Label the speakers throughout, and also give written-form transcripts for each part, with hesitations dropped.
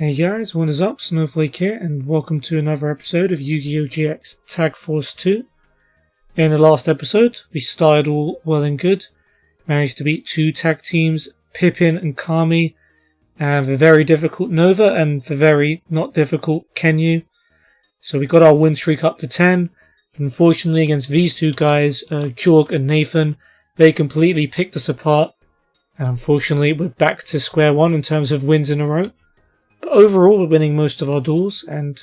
Speaker 1: Hey guys, what is up? Snowflake here, and welcome to another episode of Yu-Gi-Oh! GX Tag Force 2. In the last episode, we started all well and good, managed to beat two tag teams, Pippin and Kami, and the very difficult Nova and the very not difficult Kenyu. So we got our win streak up to 10. Unfortunately, against these two guys, Jorg and Nathan, they completely picked us apart. And unfortunately, we're back to square one in terms of wins in a row. But overall, we're winning most of our duels, and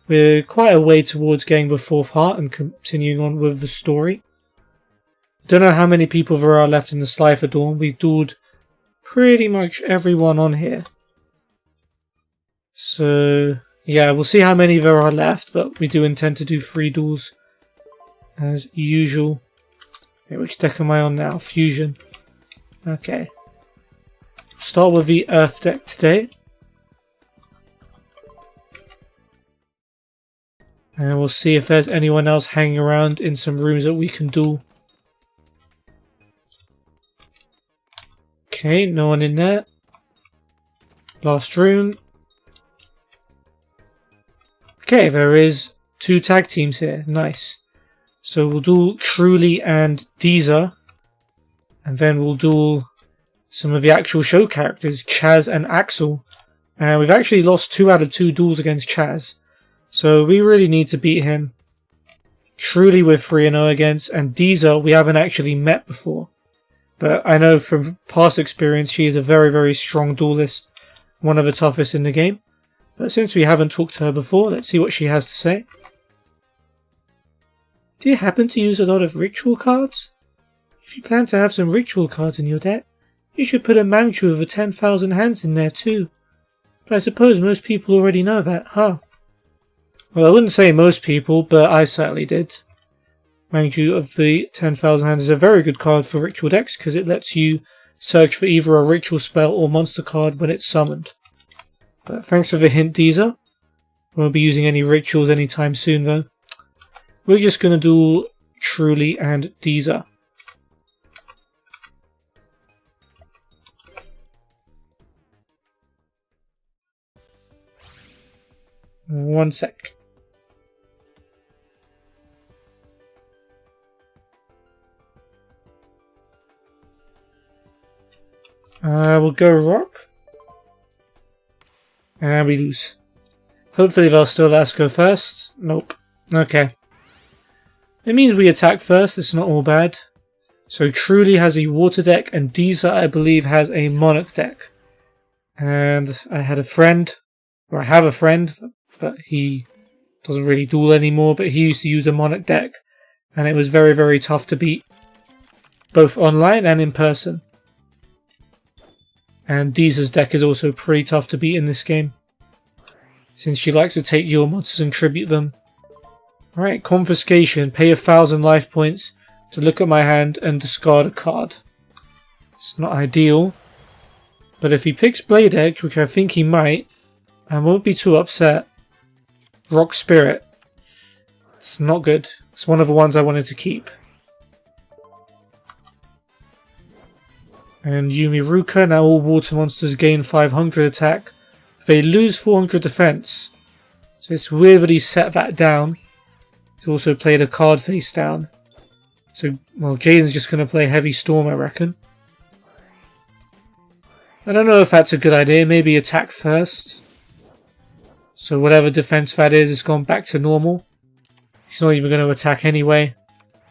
Speaker 1: we're quite a way towards getting the fourth heart and continuing on with the story. I don't know how many people there are left in the Slifer Dawn. We've dueled pretty much everyone on here. So, yeah, we'll see how many there are left, but we do intend to do 3 duels as usual. Okay, which deck am I on now? Fusion. Okay. Start with the Earth deck today. And we'll see if there's anyone else hanging around in some rooms that we can duel. Okay, no one in there. Last room. Okay, there is 2 tag teams here. Nice. So we'll duel Truly and Deezer. And then we'll duel some of the actual show characters, Chaz and Axel. And we've actually lost 2 out of 2 duels against Chaz. So we really need to beat him. Truly we're 3-0 against, and Deezer we haven't actually met before. But I know from past experience she is a very, very strong duelist, one of the toughest in the game. But since we haven't talked to her before, let's see what she has to say. Do you happen to use a lot of ritual cards? If you plan to have some ritual cards in your deck, you should put a mantra with 10,000 hands in there too. But I suppose most people already know that, huh? Well, I wouldn't say most people, but I certainly did. Manju of the 10,000 Hands is a very good card for ritual decks because it lets you search for either a ritual spell or monster card when it's summoned. But thanks for the hint, Deezer. Won't be using any rituals anytime soon though. We're just going to do Truly and Deezer. One sec. We'll go rock. And we lose. Hopefully they'll still let us go first. Nope. Okay. It means we attack first, it's not all bad. So Truly has a water deck, and Deezer I believe has a monarch deck. And I had a friend, or I have a friend, but he doesn't really duel anymore, but he used to use a monarch deck. And it was very, very tough to beat. Both online and in person. And Deezer's deck is also pretty tough to beat in this game, since she likes to take your monsters and tribute them. Alright, Confiscation. Pay 1,000 life points to look at my hand and discard a card. It's not ideal, but if he picks Blade Edge, which I think he might, I won't be too upset. Rock Spirit. It's not good. It's one of the ones I wanted to keep. And Yumi Ruka. Now all water monsters gain 500 attack. They lose 400 defense. So it's weird that he set that down. He's also played a card face down. So, well, Jaden's just going to play Heavy Storm, I reckon. I don't know if that's a good idea. Maybe attack first. So whatever defense that is, it's gone back to normal. He's not even going to attack anyway.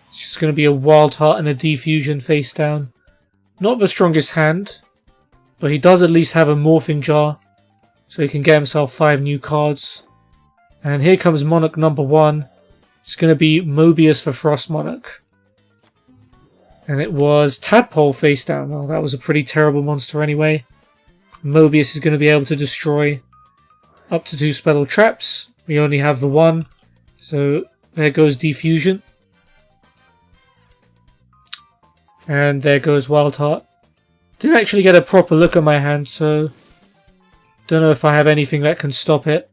Speaker 1: It's just going to be a Wild Heart and a Defusion face down. Not the strongest hand, but he does at least have a Morphing Jar, so he can get himself 5 new cards. And here comes Monarch number 1. It's going to be Mobius for Frost Monarch. And it was Tadpole face down. Well, that was a pretty terrible monster anyway. Mobius is going to be able to destroy up to 2 spell or traps. We only have the 1, so there goes Defusion. And there goes Wild Heart. Didn't actually get a proper look at my hand, so don't know if I have anything that can stop it.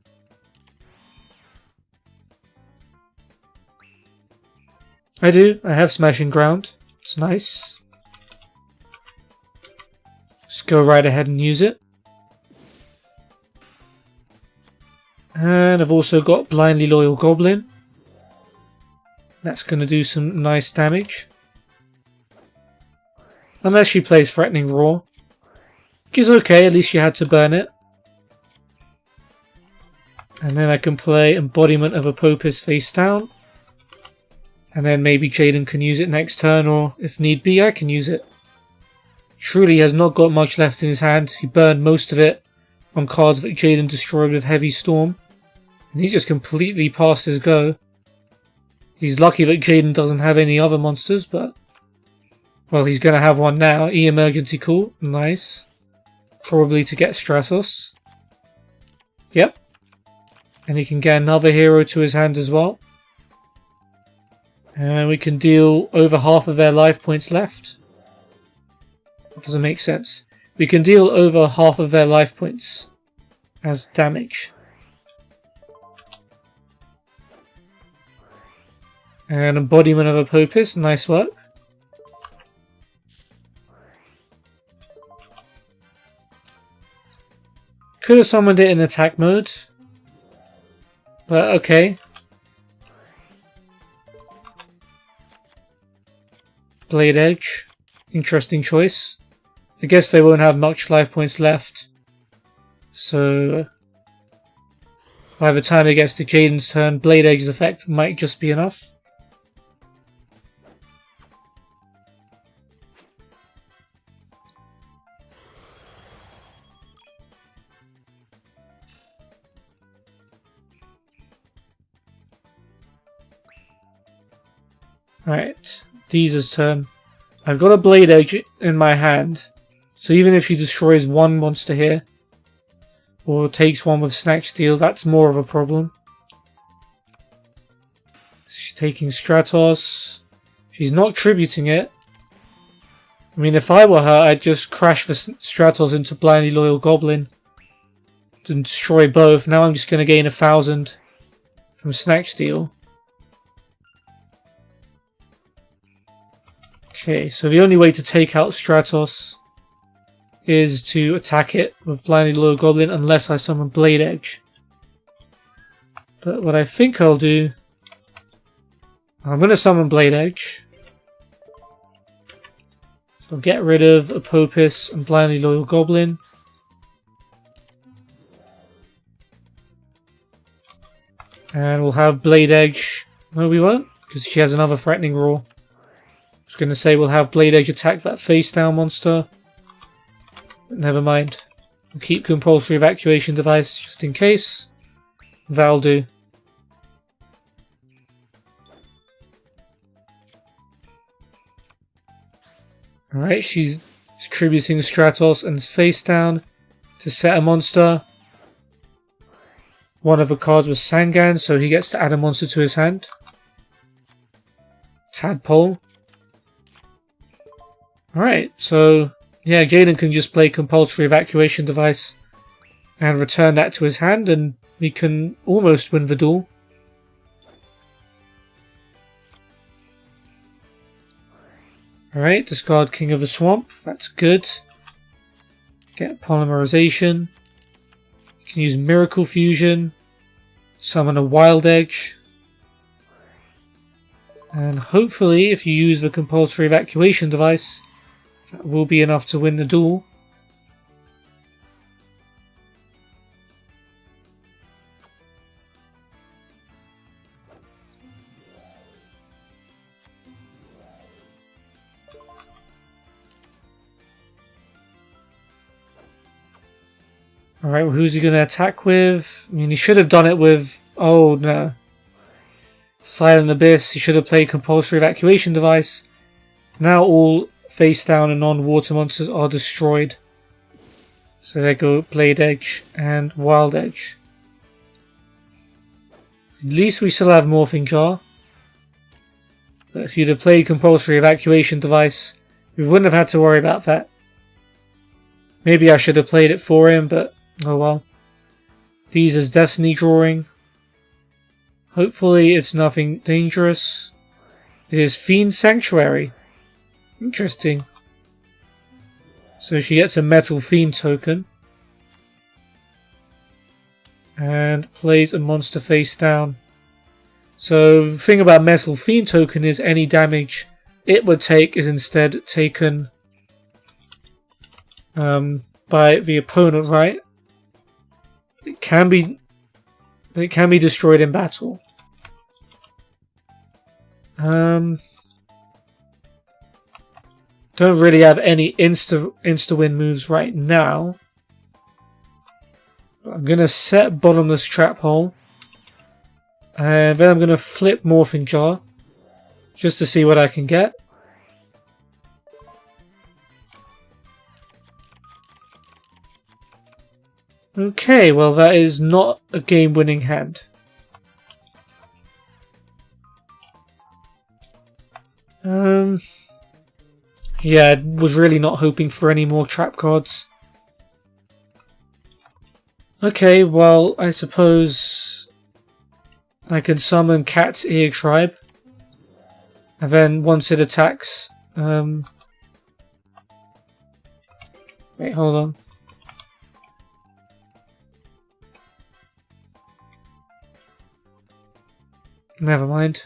Speaker 1: I do. I have Smashing Ground. It's nice. Just go right ahead and use it. And I've also got Blindly Loyal Goblin. That's going to do some nice damage. Unless she plays Threatening Roar. Which is okay, at least she had to burn it. And then I can play Embodiment of Apopis face down. And then maybe Jaden can use it next turn, or if need be, I can use it. Truly has not got much left in his hand. He burned most of it on cards that Jaden destroyed with Heavy Storm. And he's just completely past his go. He's lucky that Jaden doesn't have any other monsters, but... well, he's going to have one now. E-Emergency Call. Nice. Probably to get Stratos. Yep. And he can get another hero to his hand as well. And we can deal over half of their life points left. That doesn't make sense. We can deal over half of their life points as damage. And Embodiment of Apopis, nice work. Could have summoned it in attack mode. But okay. Blade Edge. Interesting choice. I guess they won't have much life points left. So by the time it gets to Jaden's turn, Blade Edge's effect might just be enough. Right, Deeza's turn. I've got a Blade Edge in my hand, so even if she destroys one monster here, or takes one with Snatch Steal, that's more of a problem. She's taking Stratos. She's not tributing it. I mean, if I were her, I'd just crash the Stratos into Blindly Loyal Goblin and destroy both. Now I'm just going to gain 1,000 from Snatch Steal. Okay, so the only way to take out Stratos is to attack it with Blindly Loyal Goblin unless I summon Blade Edge. But what I think I'll do... I'm going to summon Blade Edge. So I'll get rid of Apopis and Blindly Loyal Goblin. And we'll have Blade Edge... No, we won't, because she has another Threatening Roar. I was going to say we'll have Blade Edge attack that face down monster. But never mind. We'll keep Compulsory Evacuation Device just in case. That'll do. Alright, she's distributing Stratos and face down to set a monster. One of the cards was Sangan, so he gets to add a monster to his hand. Tadpole. Alright, so yeah, Jaden can just play Compulsory Evacuation Device and return that to his hand, and we can almost win the duel. Alright, discard King of the Swamp, that's good. Get Polymerization. You can use Miracle Fusion. Summon a Wild Edge. And hopefully, if you use the Compulsory Evacuation Device, that will be enough to win the duel. Alright, well, who's he going to attack with? I mean, he should have done it with... oh, no. Silent Abyss. He should have played Compulsory Evacuation Device. Now all face down and non-water monsters are destroyed. So there go Blade Edge and Wild Edge. At least we still have Morphing Jar. But if you'd have played Compulsory Evacuation Device, we wouldn't have had to worry about that. Maybe I should have played it for him, but oh well. These is Destiny Drawing. Hopefully it's nothing dangerous. It is Fiend Sanctuary. Interesting. So she gets a Metal Fiend token. and plays a monster face down. So the thing about Metal Fiend token is any damage it would take is instead taken by the opponent, right? It can be destroyed in battle. Don't really have any insta-win moves right now. I'm going to set Bottomless Trap Hole. And then I'm going to flip Morphing Jar. Just to see what I can get. Okay, well that is not a game-winning hand. Yeah, I was really not hoping for any more trap cards. Okay, well, I suppose I can summon Cat's Ear Tribe. And then once it attacks... Wait, hold on. Never mind.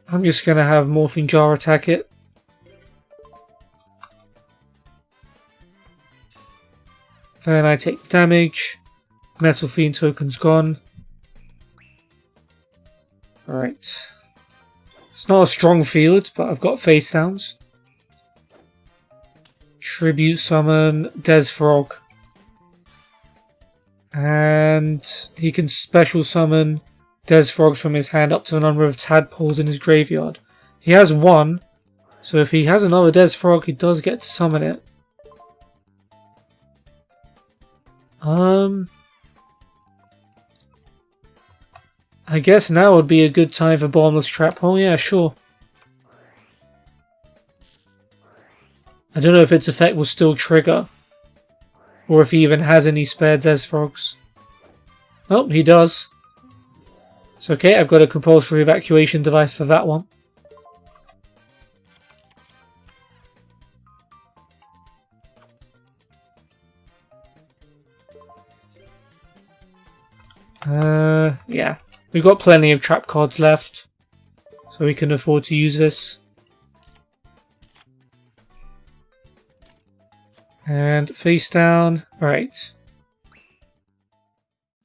Speaker 1: I'm just going to have Morphing Jar attack it. Then I take damage. Metal Fiend token's gone. Alright. It's not a strong field, but I've got face downs. Tribute summon Des Frog. And he can special summon Des Frogs from his hand up to a number of tadpoles in his graveyard. He has one, so if he has another Des Frog, he does get to summon it. I guess now would be a good time for Bottomless Trap Hole. Yeah, sure. I don't know if its effect will still trigger, or if he even has any spare Des Frogs. Oh, he does. It's okay, I've got a compulsory evacuation device for that one. Yeah. We've got plenty of trap cards left, so we can afford to use this. And face down. Alright.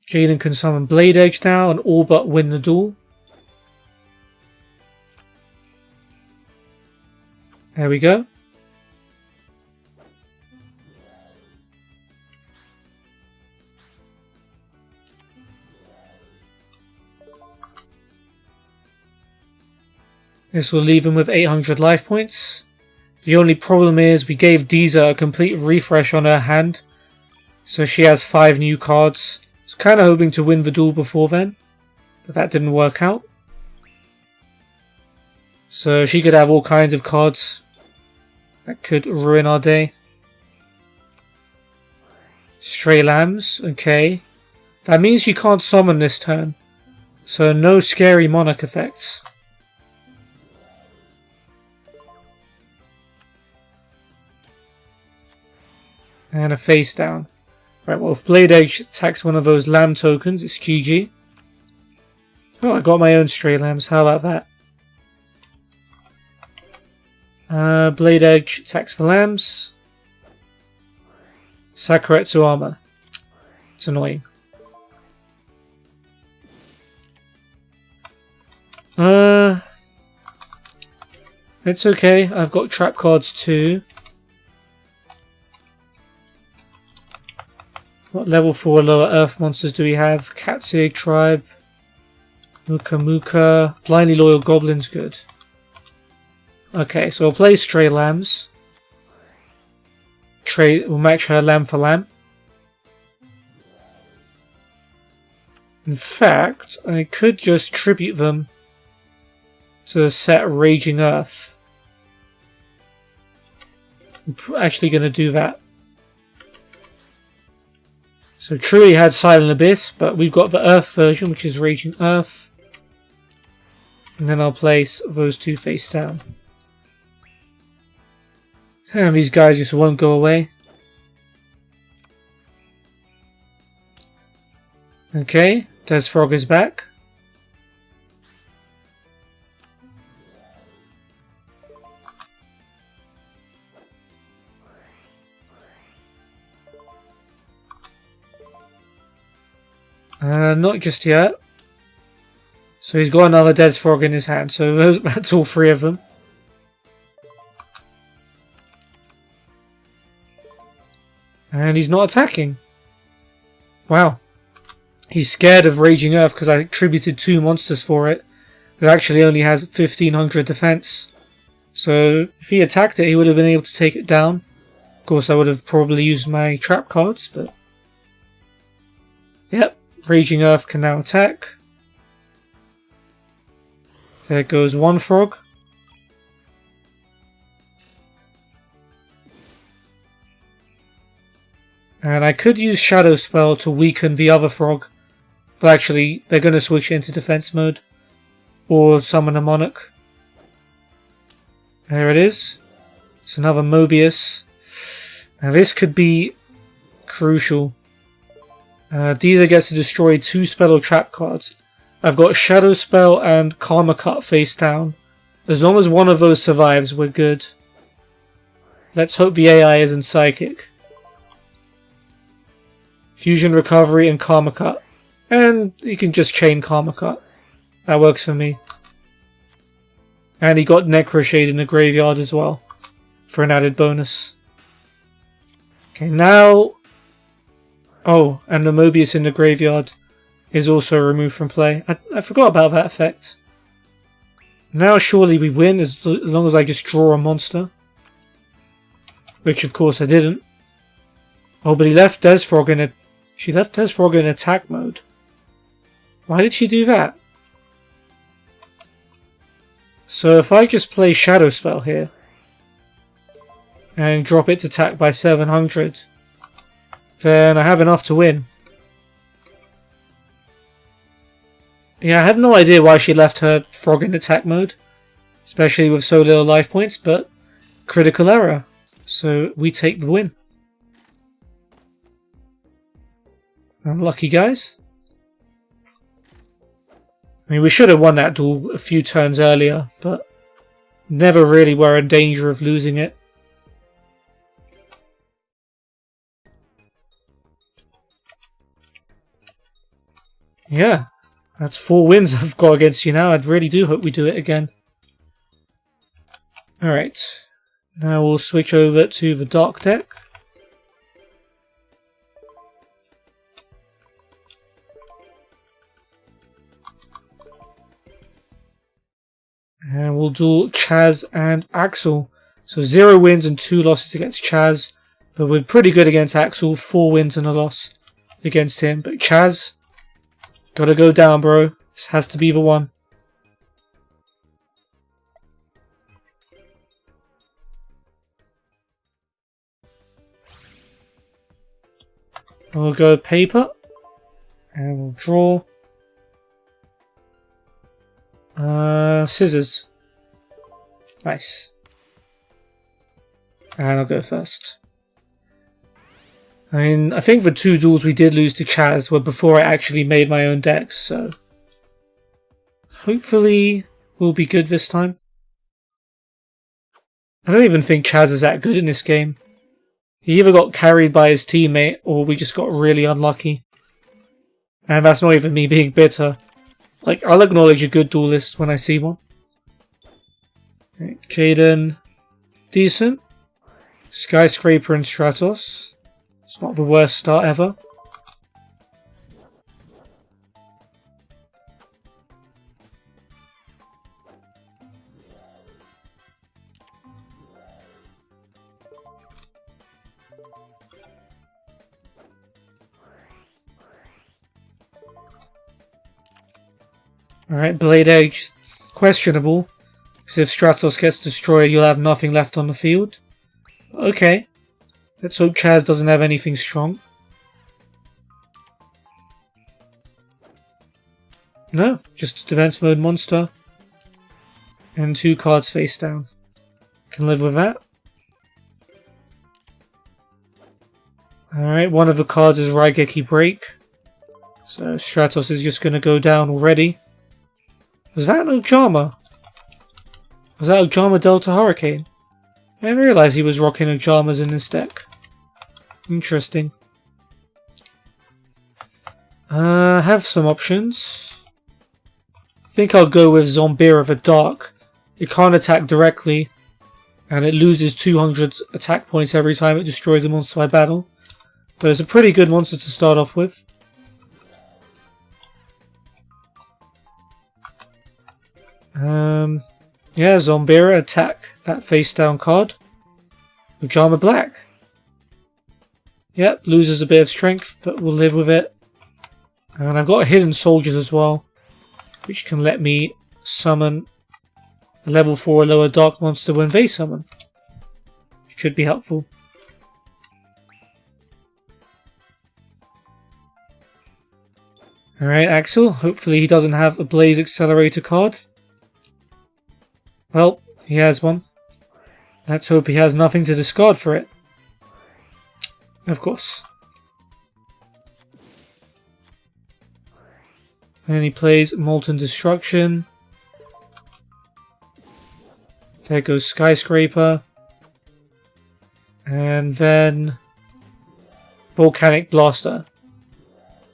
Speaker 1: Jaden can summon Blade Edge now and all but win the duel. There we go. This will leave him with 800 life points. The only problem is we gave Deezer a complete refresh on her hand, so she has 5 new cards. I was kind of hoping to win the duel before then, but that didn't work out. So she could have all kinds of cards that could ruin our day. Stray Lambs, okay. That means she can't summon this turn, so no scary Monarch effects. And a face down. Right, well, if Blade Edge attacks one of those lamb tokens, it's GG. Oh, I got my own stray lambs. How about that? Blade Edge attacks the lambs. Sakuretsu armor. It's annoying. It's okay. I've got trap cards too. What level 4 lower earth monsters do we have? Cat's Egg Tribe, Muka Muka, Blindly Loyal Goblin's good. Okay, so I'll play Stray Lambs. We'll match her lamb for lamb. In fact, I could just tribute them to the set Raging Earth. I'm actually going to do that. So Truly had Silent Abyss, but we've got the Earth version, which is Raging Earth. And then I'll place those two face down. And these guys just won't go away. Okay, Desfrog is back. Not just yet. So he's got another Desfrog in his hand, so that's all three of them. And he's not attacking. Wow. He's scared of Raging Earth because I attributed 2 monsters for it. It actually only has 1500 defense. So if he attacked it, he would have been able to take it down. Of course, I would have probably used my trap cards, but... Yep, Raging Earth can now attack. There goes one frog. And I could use Shadow Spell to weaken the other frog. But actually, they're going to switch it into defense mode. Or summon a Monarch. There it is. It's another Mobius. Now this could be crucial. Deezer gets to destroy 2 spell or trap cards. I've got Shadow Spell and Karma Cut face down. As long as one of those survives, we're good. Let's hope the AI isn't Psychic. Fusion Recovery and Karma Cut. And you can just chain Karma Cut. That works for me. And he got Necroshade in the graveyard as well. For an added bonus. Okay, now... Oh, and the Mobius in the graveyard is also removed from play. I forgot about that effect. Now surely we win as long as I just draw a monster. Which of course I didn't. Oh, but he left Desfrog in a... She left Desfrog in attack mode. Why did she do that? So if I just play Shadow Spell here and drop its attack by 700, then I have enough to win. Yeah, I have no idea why she left her frog in attack mode, especially with so little life points, but critical error. So we take the win. Unlucky, guys. I mean, we should have won that duel a few turns earlier, but never really were in danger of losing it. Yeah, that's 4 wins I've got against you now. I really do hope we do it again. Alright, now we'll switch over to the Dark deck. And we'll duel Chaz and Axel. So 0 wins and 2 losses against Chaz. But we're pretty good against Axel. 4 wins and a loss against him. But Chaz, gotta go down, bro. This has to be the one. We'll go paper. And we'll draw. Scissors. Nice. And I'll go first. I mean, I think the 2 duels we did lose to Chaz were before I actually made my own decks, so... Hopefully we'll be good this time. I don't even think Chaz is that good in this game. He either got carried by his teammate, or we just got really unlucky. And that's not even me being bitter. Like, I'll acknowledge a good duelist when I see one. Okay, Jaden, decent. Skyscraper and Stratos. It's not the worst start ever. Alright, Blade Edge, questionable, because if Stratos gets destroyed you'll have nothing left on the field. Okay, let's hope Chaz doesn't have anything strong. No, just a defense mode monster. And 2 cards face down. Can live with that. Alright, one of the cards is Raigeki Break. So Stratos is just going to go down already. Was that an Ojama? Was that Ojama Delta Hurricane? I didn't realise he was rocking Ojamas in this deck. Interesting. I have some options. I think I'll go with Zombira for Dark. It can't attack directly, and it loses 200 attack points every time it destroys a monster by battle. But it's a pretty good monster to start off with. Yeah, Zombira, attack that face down card. Ojama Black. Yep, loses a bit of strength, but we'll live with it. And I've got Hidden Soldiers as well, which can let me summon a level 4 or lower dark monster when they summon. Should be helpful. Alright, Axel. Hopefully he doesn't have a Blaze Accelerator card. Well, he has one. Let's hope he has nothing to discard for it. Of course. And he plays Molten Destruction. There goes Skyscraper. And then Volcanic Blaster.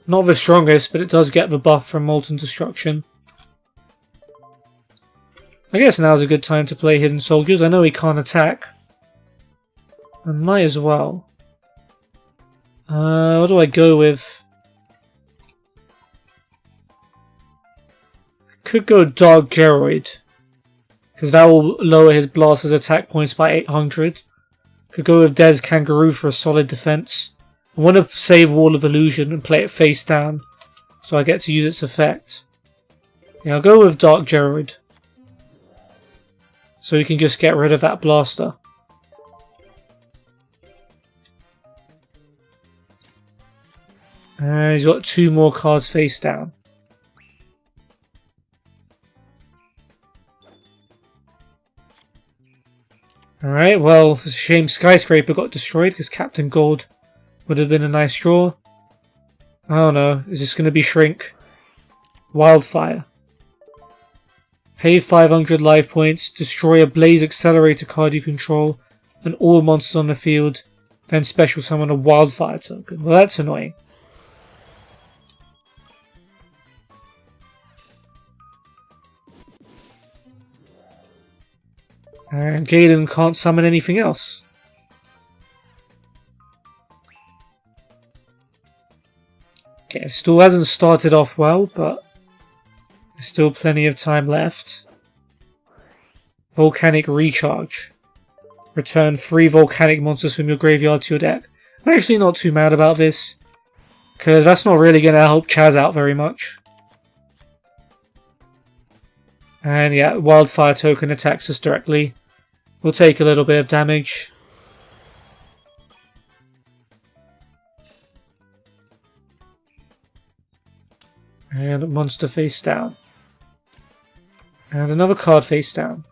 Speaker 1: Not the strongest, but it does get the buff from Molten Destruction. I guess now's a good time to play Hidden Soldiers. I know he can't attack. I might as well. What do I go with? Could go Dark Geroid, because that will lower his blaster's attack points by 800. Could go with Des Kangaroo for a solid defense. I want to save Wall of Illusion and play it face down, so I get to use its effect. Yeah, I'll go with Dark Geroid, so we can just get rid of that blaster. He's got 2 more cards face down. Alright, well, it's a shame Skyscraper got destroyed because Captain Gold would have been a nice draw. Oh no, is this going to be Shrink? Wildfire. Pay 500 life points, destroy a Blaze Accelerator card you control, and all monsters on the field, then special summon a Wildfire token. Well, that's annoying. And Jaden can't summon anything else. Okay, it still hasn't started off well, but there's still plenty of time left. Volcanic Recharge. Return 3 volcanic monsters from your graveyard to your deck. I'm actually not too mad about this, because that's not really going to help Chaz out very much. And yeah, Wildfire token attacks us directly. We'll take a little bit of damage. And a monster face down. And another card face down.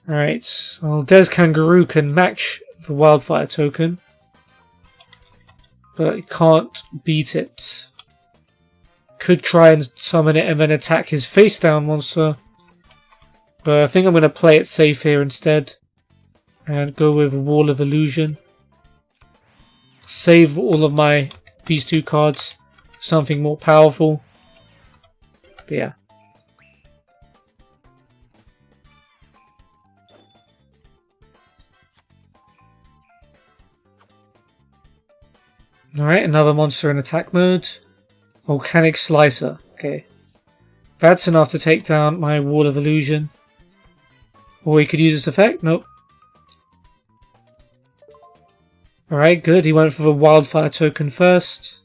Speaker 1: Alright, well, Des Kangaroo can match the Wildfire token, but it can't beat it. Could try and summon it and then attack his face down monster, but I think I'm going to play it safe here instead and go with Wall of Illusion. Save all of these 2 cards for something more powerful. But yeah. Alright, another monster in attack mode. Volcanic Slicer. Okay. That's enough to take down my Wall of Illusion. Or he could use this effect. Nope. Alright, good. He went for the Wildfire token first.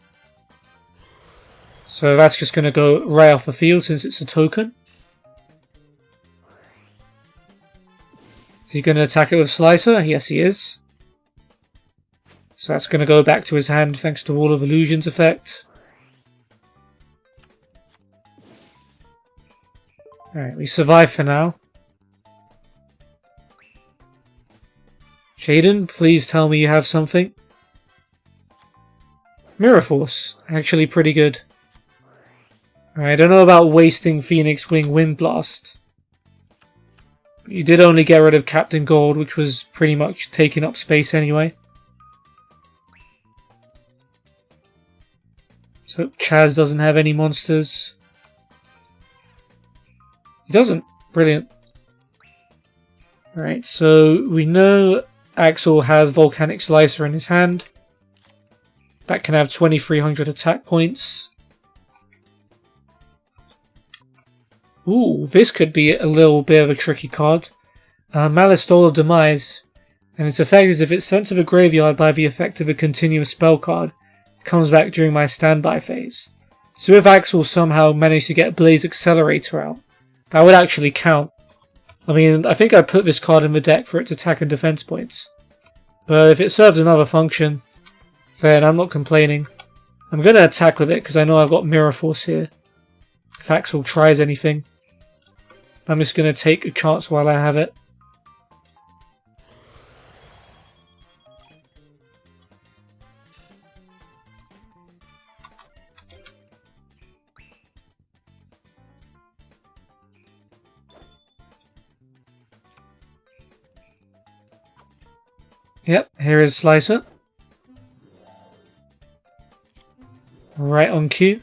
Speaker 1: So that's just going to go right off the field since it's a token. Is he going to attack it with Slicer? Yes, he is. So that's going to go back to his hand thanks to Wall of Illusion's effect. Alright, we survive for now. Jaden, please tell me you have something. Mirror Force, actually pretty good. I don't know about wasting Phoenix Wing Wind Blast. You did only get rid of Captain Gold, which was pretty much taking up space anyway. So Chaz doesn't have any monsters. He doesn't. Brilliant. Alright, so we know Axel has Volcanic Slicer in his hand. That can have 2300 attack points. Ooh, this could be a little bit of a tricky card. Malice Stole of Demise, and its effect is if it's sent to the graveyard by the effect of a continuous spell card, it comes back during my standby phase. So if Axel somehow managed to get Blaze Accelerator out, that would actually count. I mean, I think I put this card in the deck for its attack and defense points. But if it serves another function, then I'm not complaining. I'm going to attack with it because I know I've got Mirror Force here. If Axel tries anything. I'm just going to take a chance while I have it. Yep, here is Slicer. Right on cue.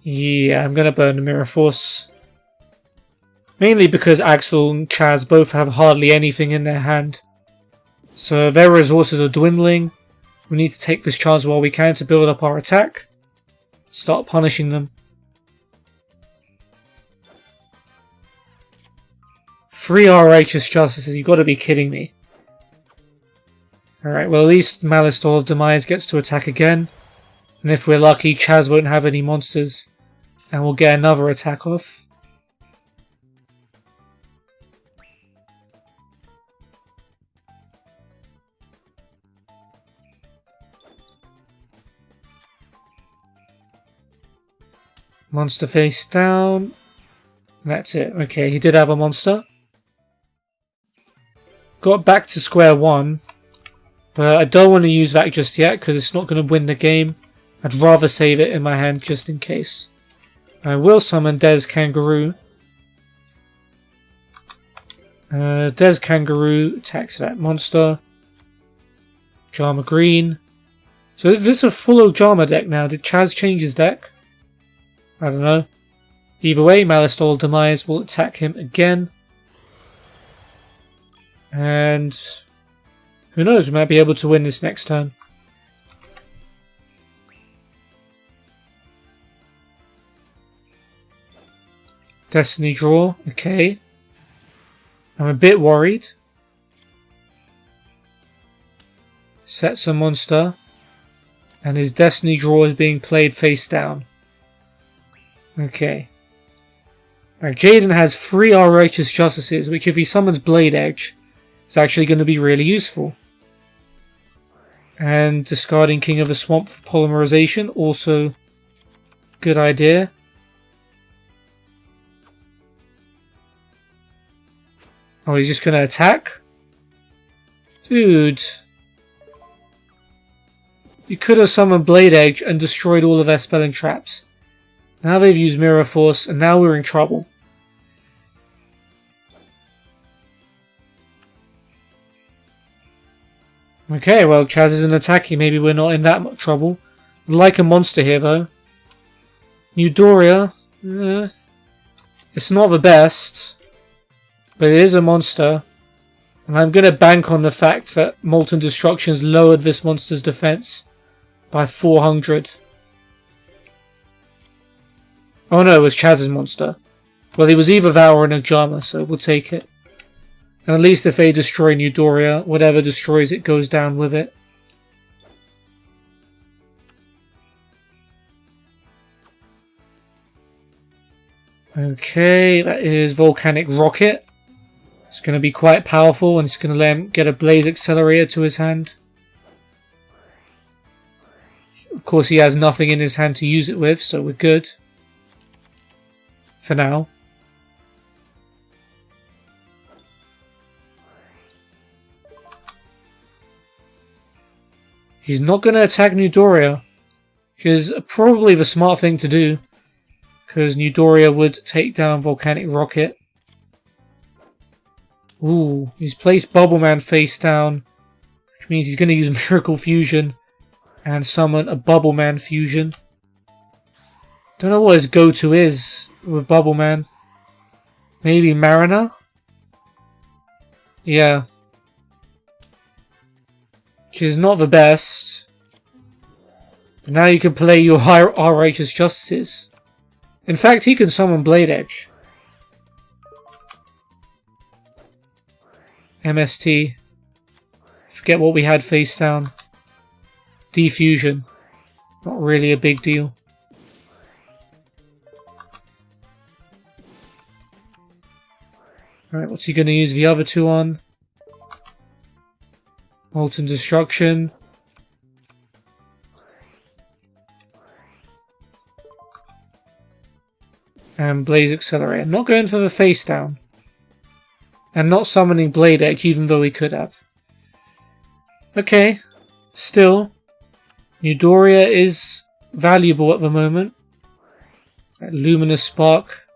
Speaker 1: Yeah, I'm gonna burn the Mirror Force. Mainly because Axel and Chaz both have hardly anything in their hand. So their resources are dwindling. We need to take this chance while we can to build up our attack. Start punishing them. 3 Righteous Justices, you gotta be kidding me. Alright, well at least Malice Stole of Demise gets to attack again. And if we're lucky, Chaz won't have any monsters. And we'll get another attack off. Monster face down. That's it. Okay, he did have a monster. Got back to square one. But I don't want to use that just yet because it's not going to win the game. I'd rather save it in my hand just in case. I will summon Des Kangaroo. Des Kangaroo attacks that monster. Jama Green. So is this a full Ojama deck now? Did Chaz change his deck? I don't know. Either way, Malice Stole of Demise will attack him again. And who knows, we might be able to win this next turn. Destiny Draw, okay. I'm a bit worried. Sets a monster. And his Destiny Draw is being played face down. Okay. Now Jaden has 3 Righteous Justices, which if he summons Blade Edge, is actually going to be really useful. And discarding King of the Swamp for Polymerization, also good idea. Oh, he's just going to attack? Dude. You could have summoned Blade Edge and destroyed all of their spelling traps. Now they've used Mirror Force, and now we're in trouble. Okay, well, Chaz isn't attacking. Maybe we're not in that much trouble. I'd like a monster here, though. Eudoria. It's not the best. But it is a monster. And I'm going to bank on the fact that Molten Destruction's lowered this monster's defense by 400. Oh no, it was Chaz's monster. Well, he was either that or an Ojama, so we'll take it. And at least if they destroy Eudoria, whatever destroys it goes down with it. Okay, that is Volcanic Rocket. It's going to be quite powerful and it's going to let him get a Blaze Accelerator to his hand. Of course, he has nothing in his hand to use it with, so we're good. For now. He's not going to attack Newdoria, which is probably the smart thing to do, because Newdoria would take down Volcanic Rocket. Ooh, he's placed Bubble Man face down, which means he's going to use Miracle Fusion and summon a Bubble Man Fusion. Don't know what his go-to is with Bubble Man. Maybe Mariner? Yeah. Which is not the best. But now you can play your Our Righteous Justices. In fact, he can summon Blade Edge. MST. Forget what we had face down. Defusion. Not really a big deal. Alright, what's he going to use the other two on? Molten Destruction. And Blaze Accelerator. Not going for the face down. And not summoning Blade Edge, even though he could have. Okay. Still, Newdoria is valuable at the moment. Luminous Spark.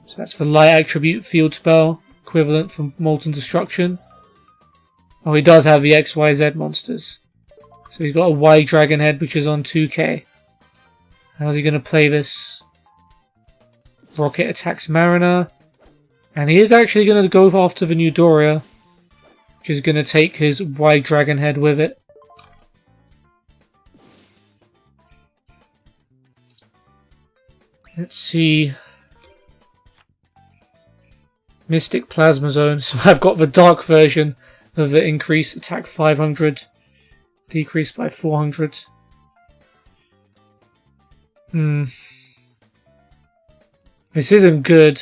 Speaker 1: So that's the Light Attribute Field Spell. Equivalent from Molten Destruction. Oh, he does have the XYZ monsters. So he's got a Y Dragon Head, which is on 2k. How's he going to play this? Rocket attacks Mariner. And he is actually going to go after the Newdoria, which is going to take his Y Dragon Head with it. Let's see. Mystic Plasma Zone. So I've got the dark version of the increase attack 500, decrease by 400. This isn't good.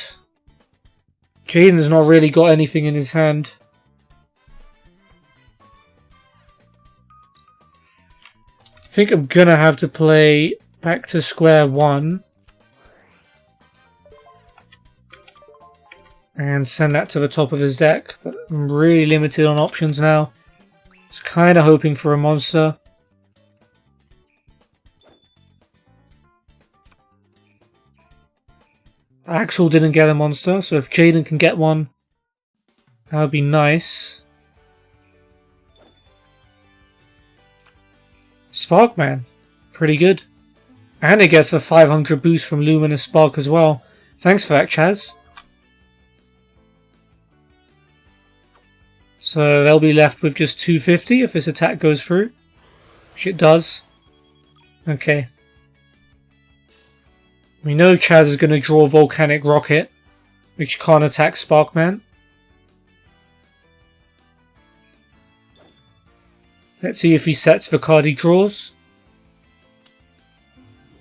Speaker 1: Jaden's not really got anything in his hand. I think I'm gonna have to play back to square one. And send that to the top of his deck. But I'm really limited on options now. Just kind of hoping for a monster. Axel didn't get a monster, so if Jaden can get one, that would be nice. Sparkman, pretty good. And it gets a 500 boost from Luminous Spark as well. Thanks for that, Chaz. So they'll be left with just 250 if this attack goes through. Which it does. Okay. We know Chaz is going to draw Volcanic Rocket, which can't attack Sparkman. Let's see if he sets the card he draws.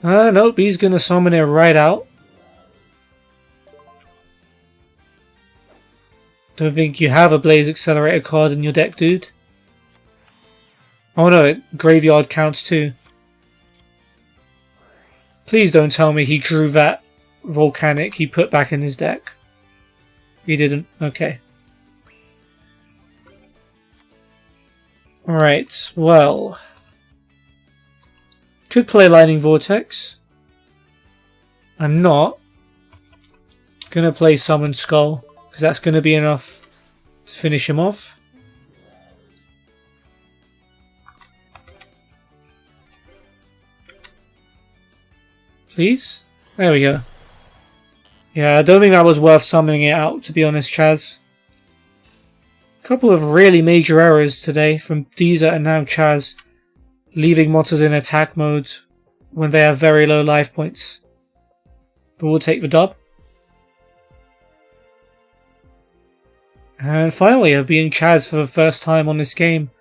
Speaker 1: Nope, he's going to summon it right out. Don't think you have a Blaze Accelerator card in your deck, dude. Oh no, Graveyard counts too. Please don't tell me he drew that Volcanic he put back in his deck. He didn't. Okay. Alright, well. Could play Lightning Vortex. I'm not. Gonna play Summon Skull, because that's gonna be enough to finish him off. Please? There we go. Yeah, I don't think that was worth summoning it out, to be honest, Chaz. A couple of really major errors today from Deezer and now Chaz, leaving monsters in attack mode when they have very low life points. But we'll take the dub. And finally, I've been Chaz for the first time on this game.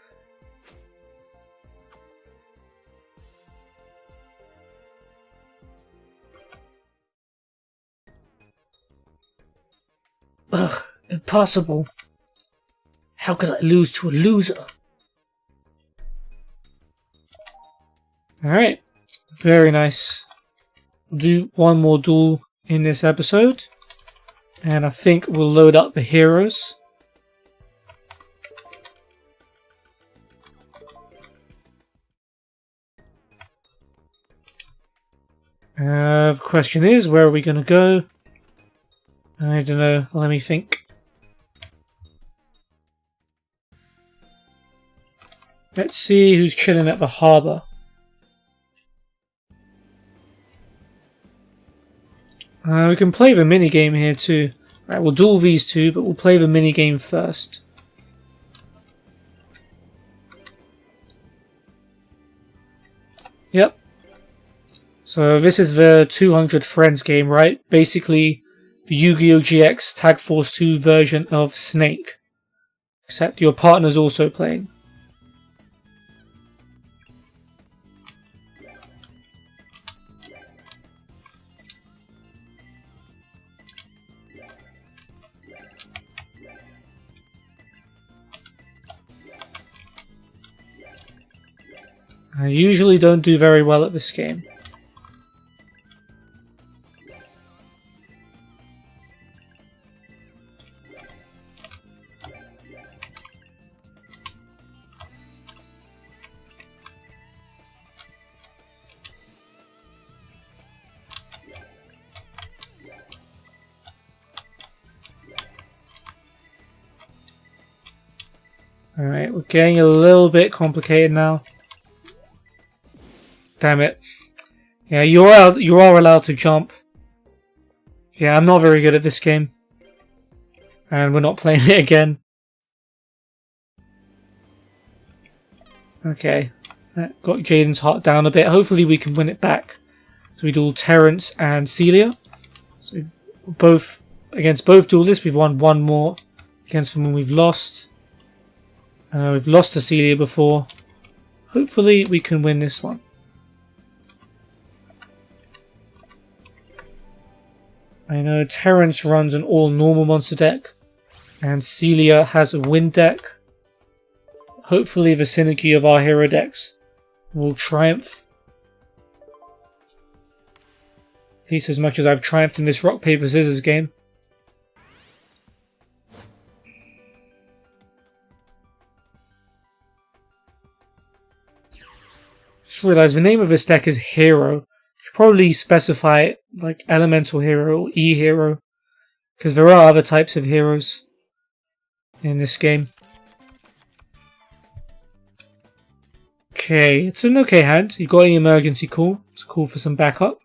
Speaker 1: Ugh, impossible. How could I lose to a loser? Alright, very nice. We'll do one more duel in this episode. And I think we'll load up the heroes. The question is, where are we going to go? I don't know. Let me think. Let's see who's chilling at the harbour. We can play the minigame here too. Right, we'll duel these two, but we'll play the minigame first. Yep. So this is the 200 Friends game, right? Basically, the Yu-Gi-Oh! GX Tag Force 2 version of Snake. Except your partner's also playing. I usually don't do very well at this game. Alright, we're getting a little bit complicated now. Damn it. Yeah, you are allowed to jump. Yeah, I'm not very good at this game. And we're not playing it again. Okay. That got Jaden's heart down a bit. Hopefully we can win it back. So we duel Terrence and Celia. So both against both duelists, we've won one more against them when we've lost. We've lost to Celia before. Hopefully we can win this one. I know Terrence runs an all-normal monster deck, and Celia has a wind deck. Hopefully the synergy of our hero decks will triumph. At least as much as I've triumphed in this rock, paper, scissors game. Just realised the name of this deck is Hero. Probably specify like Elemental Hero or E-Hero, because there are other types of heroes in this game. Okay, it's an okay hand. You got an emergency call. It's a call for some backup.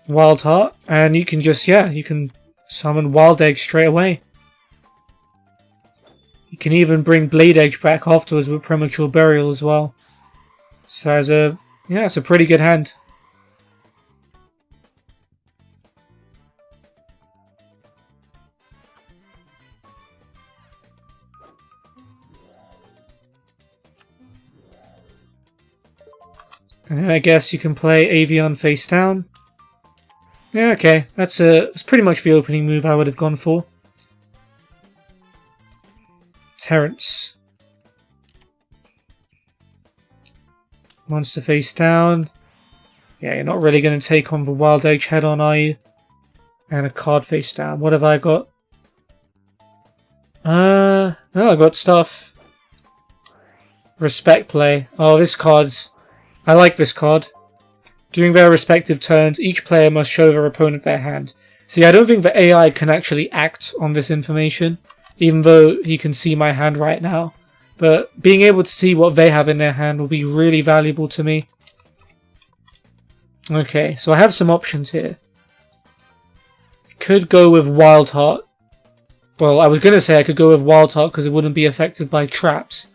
Speaker 1: Wild Heart, and you can just, you can summon Wild Egg straight away. You can even bring Blade Edge back afterwards with Premature Burial as well. So it's a pretty good hand. And I guess you can play Avion face down. Yeah, okay. That's pretty much the opening move I would have gone for. Terrence. Monster face down. Yeah, you're not really going to take on the Wild Edge head on, are you? And a card face down. What have I got? No, I got stuff. Respect play. Oh, this card's... I like this card. During their respective turns, each player must show their opponent their hand. See, I don't think the AI can actually act on this information, even though he can see my hand right now. But being able to see what they have in their hand will be really valuable to me. Okay, so I have some options here. Could go with Wild Heart. Well, I was going to say I could go with Wild Heart because it wouldn't be affected by traps.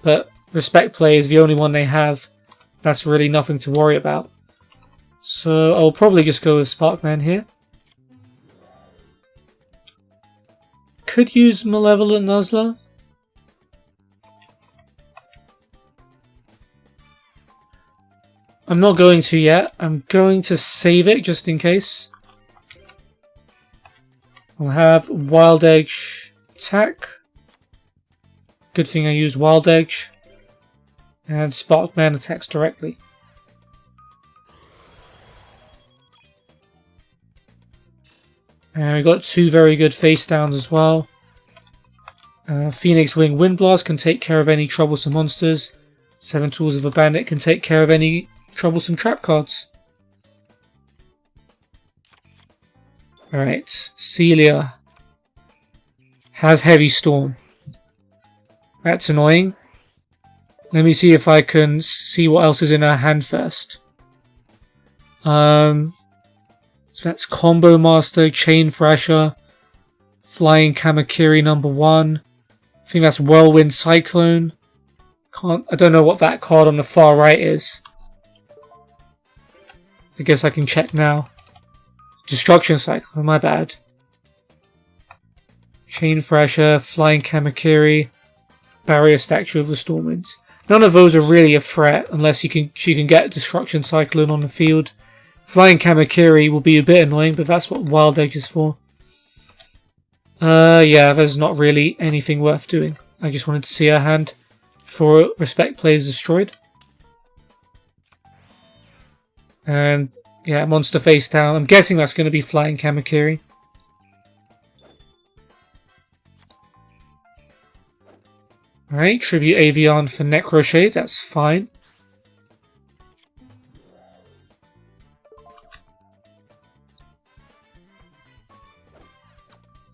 Speaker 1: But Respect Play is the only one they have. That's really nothing to worry about. So I'll probably just go with Sparkman here. Could use Malevolent Nuzzler. I'm not going to yet. I'm going to save it just in case. I'll have Wild Edge attack. Good thing I used Wild Edge. And Sparkman attacks directly. And we got two very good face downs as well. Phoenix Wing Wind Blast can take care of any troublesome monsters. 7 Tools of a Bandit can take care of any troublesome trap cards. Alright, Celia has Heavy Storm. That's annoying. Let me see if I can see what else is in her hand first. So that's Combo Master, Chain Thrasher, Flying Kamakiri #1. I think that's Whirlwind Cyclone. I don't know what that card on the far right is. I guess I can check now. Destruction Cyclone, my bad. Chain Thrasher, Flying Kamakiri, Barrier Statue of the Stormwinds. None of those are really a threat unless she can get Destruction Cyclone on the field. Flying Kamakiri will be a bit annoying, but that's what Wild Edge is for. Yeah, there's not really anything worth doing. I just wanted to see her hand before Respect Play is destroyed. And yeah, monster face down. I'm guessing that's going to be Flying Kamakiri. Alright, Tribute Avian for Necroshade, that's fine.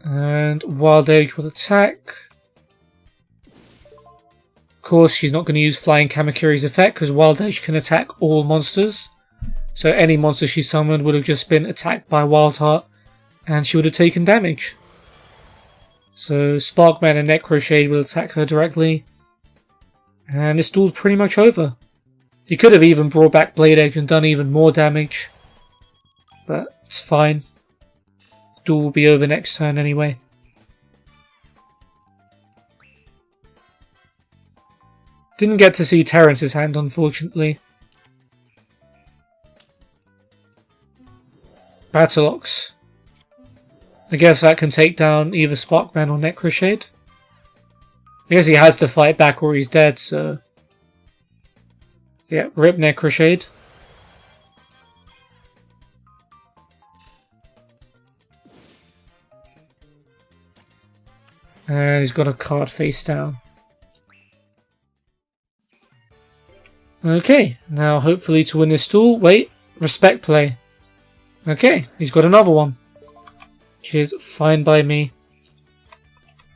Speaker 1: And Wild Edge will attack. Of course, she's not going to use Flying Kamakiri's effect because Wild Edge can attack all monsters. So any monster she summoned would have just been attacked by Wild Heart and she would have taken damage. So Sparkman and Necroshade will attack her directly. And this duel's pretty much over. He could have even brought back Blade Edge and done even more damage. But it's fine. The duel will be over next turn anyway. Didn't get to see Terrance's hand, unfortunately. Battleox. I guess that can take down either Sparkman or Necroshade. I guess he has to fight back or he's dead, so... yeah, rip Necroshade. And he's got a card face down. Okay, now hopefully to win this duel... wait, Respect Play. Okay, he's got another one. Which is fine by me.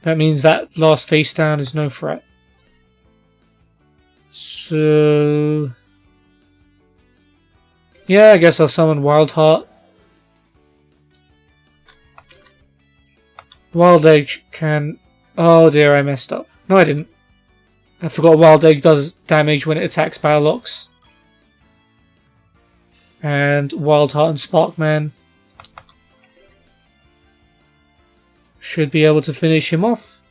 Speaker 1: That means that last face down is no threat. So... yeah, I guess I'll summon Wild Heart. Wild Edge can... oh dear, I messed up. No, I didn't. I forgot Wild Edge does damage when it attacks Battleox. And Wild Heart and Sparkman should be able to finish him off.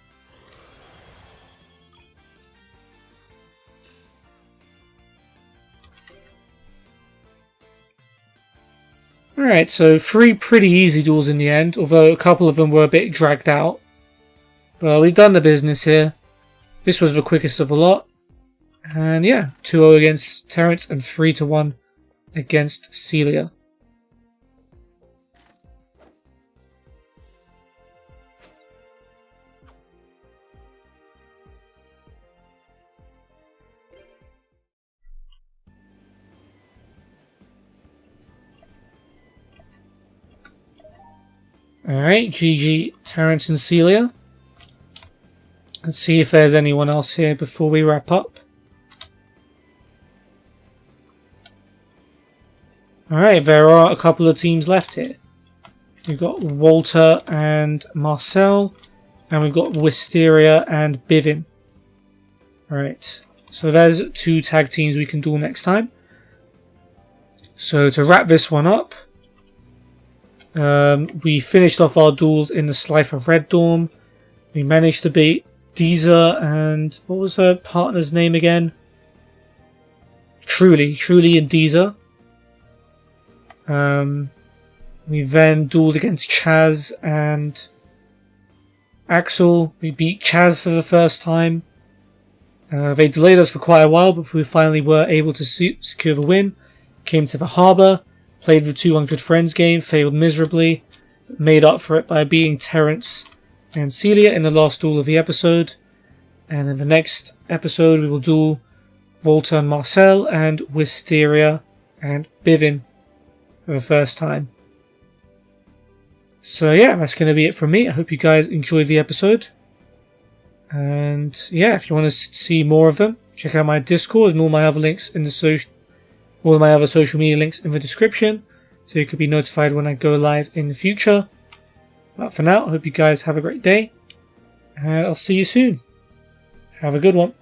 Speaker 1: Alright, so 3 pretty easy duels in the end, although a couple of them were a bit dragged out. Well, we've done the business here. This was the quickest of a lot. And yeah, 2-0 against Terrance and 3-1 against Celia. Alright, GG Terrance and Celia. Let's see if there's anyone else here before we wrap up. Alright, there are a couple of teams left here. We've got Walter and Marcel, and we've got Wisteria and Bivin. Alright, so there's 2 tag teams we can duel next time. So to wrap this one up, we finished off our duels in the Slifer Red Dorm. We managed to beat Deezer and... what was her partner's name again? Truly and Deezer. We then dueled against Chaz and Axel. We beat Chaz for the first time. They delayed us for quite a while, but we finally were able to secure the win. Came to the harbour, played the 200 Friends game, failed miserably, made up for it by beating Terrance and Celia in the last duel of the episode. And in the next episode we will duel Walter and Marcel, and Wisteria and Bivin for the first time. So yeah, that's going to be it from me. I hope you guys enjoyed the episode. And yeah, if you want to see more of them, check out my Discord and all my other links in the all my other social media links in the description, so you could be notified when I go live in the future. But for now, I hope you guys have a great day, and I'll see you soon. Have a good one.